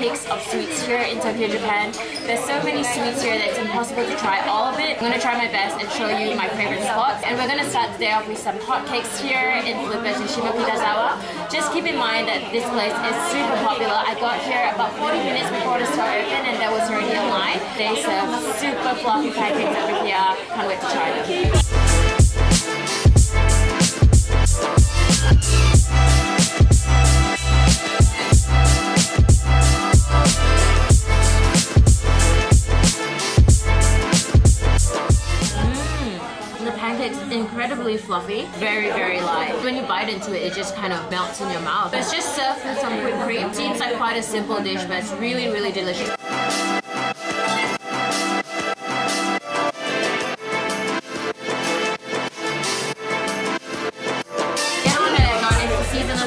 peaks of sweets here in Tokyo, Japan. There's so many sweets here that it's impossible to try all of it. I'm gonna try my best and show you my favorite spots. And we're gonna start the day off with some hotcakes here in FLIPPER'S in Kitazawa. Just keep in mind that this place is super popular. I got here about 40 minutes before the store opened and there was already a line. They serve super fluffy pancakes over here. Can't wait to try them. Incredibly fluffy, very light. When you bite into it, it just kind of melts in your mouth. But it's just served with some whipped cream. Seems like quite a simple dish, but it's really delicious.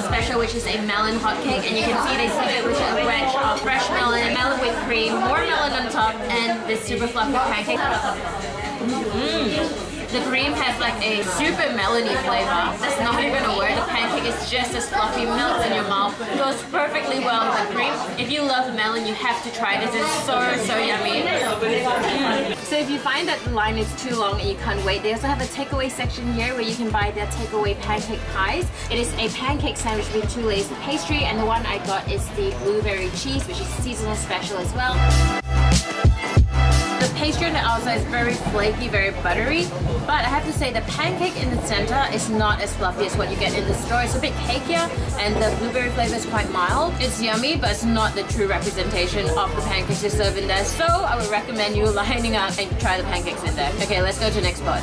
Special, which is a melon hotcake, and you can see they serve it with a wedge of fresh melon, melon with cream, more melon on top, and this super fluffy pancake. The cream has like a super melony flavor. That's not even a word. The pancake is just as fluffy, melts in your mouth, goes perfectly well with the cream. If you love melon, you have to try this. It's so yummy. So if you find that the line is too long and you can't wait, they also have a takeaway section here where you can buy their takeaway pancake pies. It is a pancake sandwich with 2 layers of pastry, and the one I got is the blueberry cheese, which is seasonal special as well. The pastry on the outside is very flaky, very buttery, but I have to say the pancake in the center is not as fluffy as what you get in the store. It's a bit cakier and the blueberry flavor is quite mild. It's yummy, but it's not the true representation of the pancakes they serve in there. So I would recommend you lining up and try the pancakes in there. Okay, let's go to the next spot.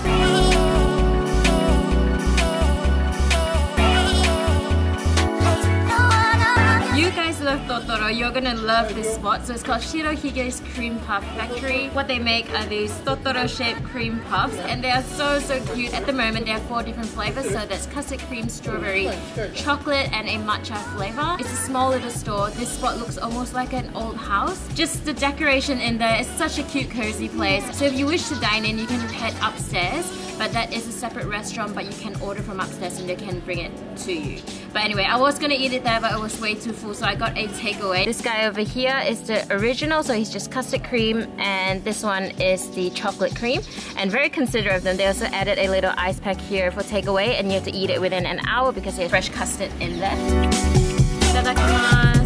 You guys love Totoro, you're gonna love this spot. So it's called SHIROHIGE'S Cream Puff Factory. What they make are these Totoro shaped cream puffs, and they are so cute. At the moment there are 4 different flavors, so that's custard cream, strawberry, chocolate and a matcha flavor. It's a small little store. This spot looks almost like an old house. Just the decoration in there is such a cute cozy place. So if you wish to dine in, you can head upstairs, but that is a separate restaurant, but you can order from upstairs and they can bring it to you. But anyway, I was gonna eat it there, but it was way too full, so I got a takeaway. This guy over here is the original, so he's just custard cream, and this one is the chocolate cream. And very considerate of them, they also added a little ice pack here for takeaway, and you have to eat it within an hour because there's fresh custard in there. Itadakimasu.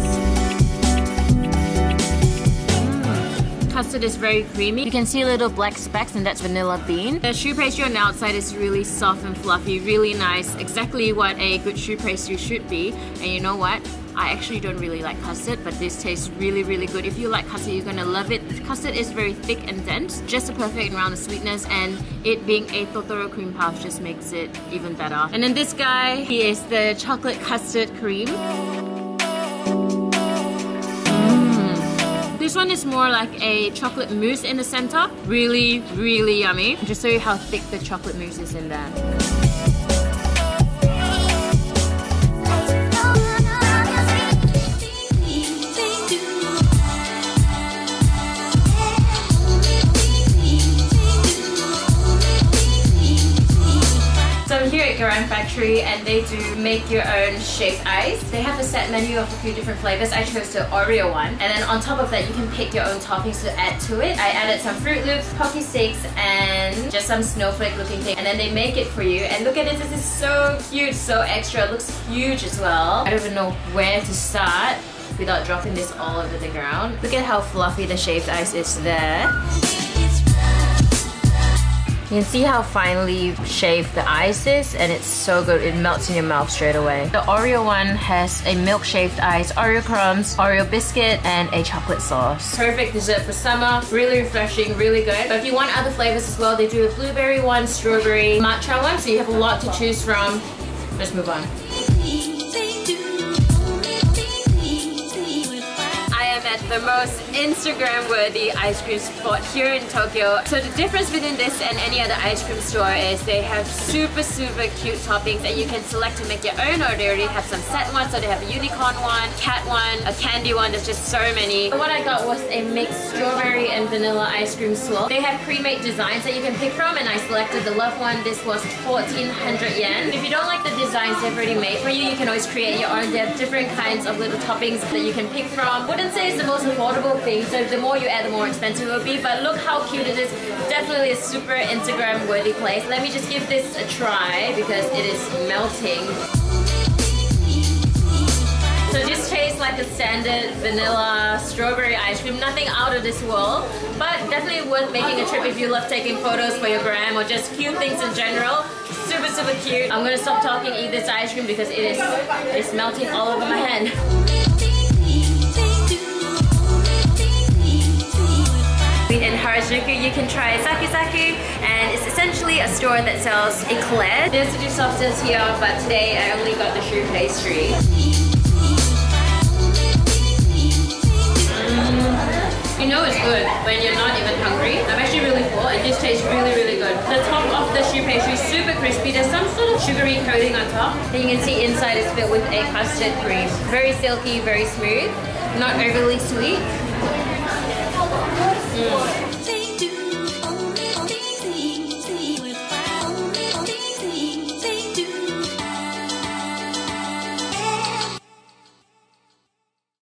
Custard is very creamy. You can see little black specks, and that's vanilla bean. The choux pastry on the outside is really soft and fluffy, really nice. Exactly what a good choux pastry should be. And you know what? I actually don't really like custard, but this tastes really good. If you like custard, you're gonna love it. The custard is very thick and dense, just a perfect amount of sweetness, and it being a Totoro cream puff just makes it even better. And then this guy, he is the chocolate custard cream. This one is more like a chocolate mousse in the center. Really yummy. Just show you how thick the chocolate mousse is in there. Factory, and they do make your own shaved ice. They have a set menu of a few different flavors. I chose the Oreo one, and then on top of that you can pick your own toppings to add to it. I added some Fruit Loops, Pocky Sticks, and just some snowflake looking thing, and then they make it for you. And look at it, this is so cute, so extra. It looks huge as well. I don't even know where to start without dropping this all over the ground. Look at how fluffy the shaved ice is there. You can see how finely shaved the ice is, and it's so good. It melts in your mouth straight away. The Oreo one has a milk shaved ice, Oreo crumbs, Oreo biscuit, and a chocolate sauce. Perfect dessert for summer. Really refreshing, really good. But if you want other flavors as well, they do a blueberry one, strawberry, matcha one, so you have a lot to choose from. Let's move on. At the most Instagram-worthy ice cream spot here in Tokyo. So the difference between this and any other ice cream store is they have super cute toppings that you can select to make your own, or they already have some set ones. So they have a unicorn one, cat one, a candy one. There's just so many. So what I got was a mixed strawberry and vanilla ice cream swirl. They have pre-made designs that you can pick from, and I selected the love one. This was 1,400 yen. If you don't like the designs they've already made for you, you can always create your own. They have different kinds of little toppings that you can pick from. Wouldn't say it's the most most affordable thing, so the more you add, the more expensive it will be. But look how cute it is. Definitely a super Instagram worthy place. Let me just give this a try because it is melting. So this tastes like a standard vanilla strawberry ice cream, nothing out of this world, but definitely worth making a trip if you love taking photos for your gram or just cute things in general. Super, super cute. I'm gonna stop talking, eat this ice cream because it's melting all over my hand. In Harajuku, you can try ZAKU, and it's essentially a store that sells eclairs. There's the two soft serves here, but today I only got the Choux Pastry. You know it's good when you're not even hungry. I'm actually really full and this tastes really, really good. The top of the Choux Pastry is super crispy. There's some sort of sugary coating on top. And you can see inside is filled with a custard cream. Very silky, very smooth, not overly sweet.